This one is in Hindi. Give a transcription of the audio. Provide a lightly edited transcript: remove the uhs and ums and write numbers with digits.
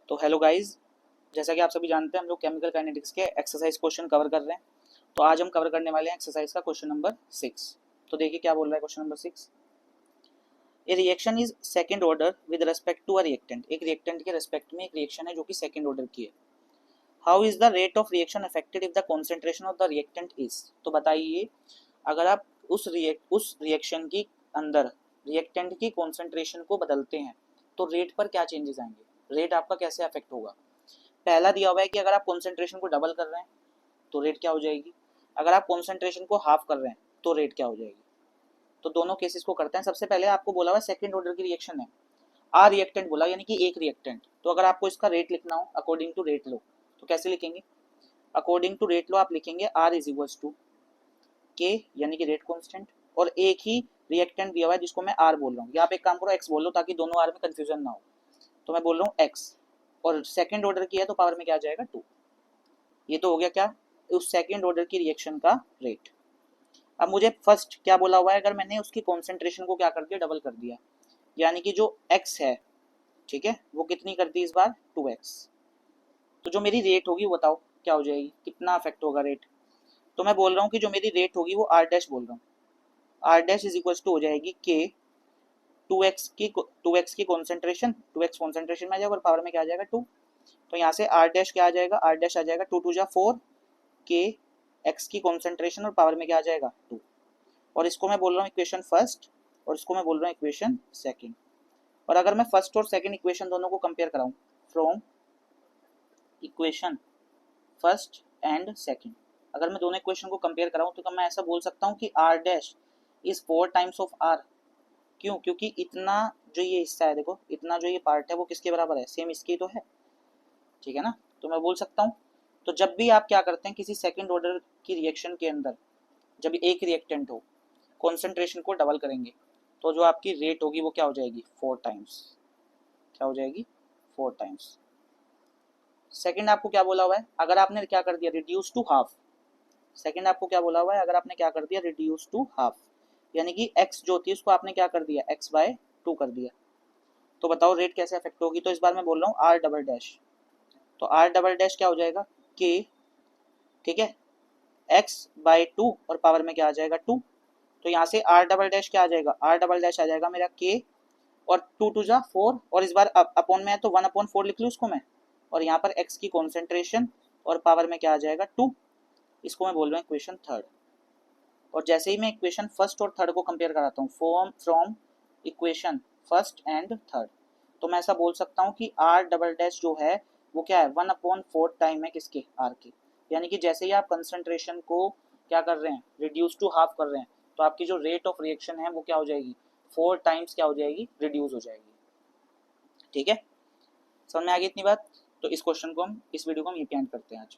तो हेलो गाइस, जैसा कि आप सभी जानते हैं हम लोग केमिकल काइनेटिक्स के एक्सरसाइज क्वेश्चन कवर कर रहे हैं। तो आज हम कवर करने वाले हैं एक्सरसाइज का क्वेश्चन नंबर 6। तो देखिए क्या बोल रहा है question number 6। A reaction is second order with respect to a reactant. एक रिएक्टेंट के रिस्पेक्ट में एक रिएक्शन है जो कि सेकंड ऑर्डर की है। How is the rate of reaction affected if the concentration of the reactant is. तो बताइए, अगर आप उस रिएक्शन की अंदर रिएक्टेंट की कॉन्सेंट्रेशन को बदलते हैं तो रेट पर क्या चेंजेस आएंगे, रेट आपका कैसे अफेक्ट होगा। पहला दिया हुआ है कि अगर आप कॉन्सेंट्रेशन को डबल कर रहे हैं तो रेट क्या हो जाएगी, अगर आप कॉन्सेंट्रेशन को हाफ कर रहे हैं तो रेट क्या हो जाएगी। तो दोनों केसेस को करते हैं। सबसे पहले आपको बोला हुआ सेकंड ऑर्डर की रिएक्शन है, आ रिएक्टेंट बोला यानी कि एक रिएक्टेंट। तो अगर आपको इसका रेट लिखना हो अकॉर्डिंग टू रेट लो तो कैसे लिखेंगे, अकॉर्डिंग टू रेट लो आप लिखेंगे आर इज इक्वल्स टू के यानी कि रेट कांस्टेंट, और एक ही रिएक्टेंट दिया हुआ है जिसको मैं आर बोल रहा हूँ, या आप एक काम करो एक्स बोल लो ताकि दोनों आर में कंफ्यूजन ना हो। तो मैं बोल रहा हूँ एक्स, और सेकंड ऑर्डर की है तो पावर में क्या आ जाएगा 2। ये तो हो गया क्या, उस सेकंड ऑर्डर की रिएक्शन का रेट। अब मुझे फर्स्ट क्या बोला हुआ है, अगर मैंने उसकी कॉन्सेंट्रेशन को क्या कर दिया, डबल कर दिया, यानी कि जो x है, ठीक है, वो कितनी कर दी इस बार 2x। तो जो मेरी रेट होगी बताओ क्या हो जाएगी, कितना अफेक्ट होगा रेट। तो मैं बोल रहा हूँ कि जो मेरी रेट होगी वो आर डैश बोल रहा हूँ, R dash is equal to हो जाएगी के 2x की कॉन्सेंट्रेशन, 2x कॉन्सेंट्रेशन में आ जाएगा और पावर में क्या आ जाएगा 2। तो यहाँ से आर डैश क्या आ जाएगा, आर डैश आ जाएगा 2 2 जा 4 के एक्स की कॉन्सेंट्रेशन और पावर में क्या आ जाएगा 2। और इसको मैं बोल रहा हूँ इक्वेशन फर्स्ट और इसको मैं बोल रहा हूँ इक्वेशन सेकंड। और अगर मैं फर्स्ट और सेकंड इक्वेशन दोनों को कंपेयर कराऊं from equation first and second, अगर मैं दोनों इक्वेशन को कंपेयर कराऊं तो मैं ऐसा बोल सकता हूं कि R dash is 4 times of R. क्यों, क्योंकि इतना जो ये हिस्सा है, देखो इतना जो ये पार्ट है वो किसके बराबर है, सेम इसकी तो है, ठीक है ना। तो मैं बोल सकता हूँ, तो जब भी आप क्या करते हैं किसी सेकंड ऑर्डर की रिएक्शन के अंदर, जब एक रिएक्टेंट हो, कॉन्सेंट्रेशन को डबल करेंगे तो जो आपकी रेट होगी वो क्या हो जाएगी 4 टाइम्स, क्या हो जाएगी 4 टाइम्स। सेकंड आपको क्या बोला हुआ है, अगर आपने क्या कर दिया रिड्यूस टू हाफ। सेकंड आपको क्या बोला हुआ है, अगर आपने क्या कर दिया रिड्यूस टू हाफ, यानी कि x जो थी उसको आपने क्या कर दिया x/2 कर दिया। तो बताओ रेट कैसे अफेक्ट होगी। तो इस बार मैं बोल रहा हूँ आर डबल डैश, तो आर डबल डैश क्या हो जाएगा k, ठीक है, x/2 और पावर में क्या आ जाएगा 2। तो यहाँ से आर डबल डैश क्या आ जाएगा, आर डबल डैश आ जाएगा मेरा k, और 2 2 जा 4, और इस बार अपॉन में है तो 1/4 लिख लूँ उसको मैं, और यहाँ पर x की कॉन्सेंट्रेशन और पावर में क्या आ जाएगा 2। इसको मैं बोल रहा हूँ इक्वेशन थर्ड। और जैसे ही मैं इक्वेशन फर्स्ट और थर्ड को कंपेयर कराता हूँ from equation first and third, तो मैं ऐसा बोल सकता हूँ कि आर डबल डैश जो है वो क्या है 1/4 टाइम है किसके, आर के। यानी कि जैसे ही आप कंसंट्रेशन को क्या कर रहे हैं, रिड्यूस टू हाफ कर रहे हैं, तो आपकी जो रेट ऑफ रिएक्शन है वो क्या हो जाएगी 4 टाइम्स क्या हो जाएगी, रिड्यूस हो जाएगी। ठीक है, समझ में आ गई इतनी बात। तो इस क्वेश्चन को हम, इस वीडियो को हम ये एंड करते हैं आज।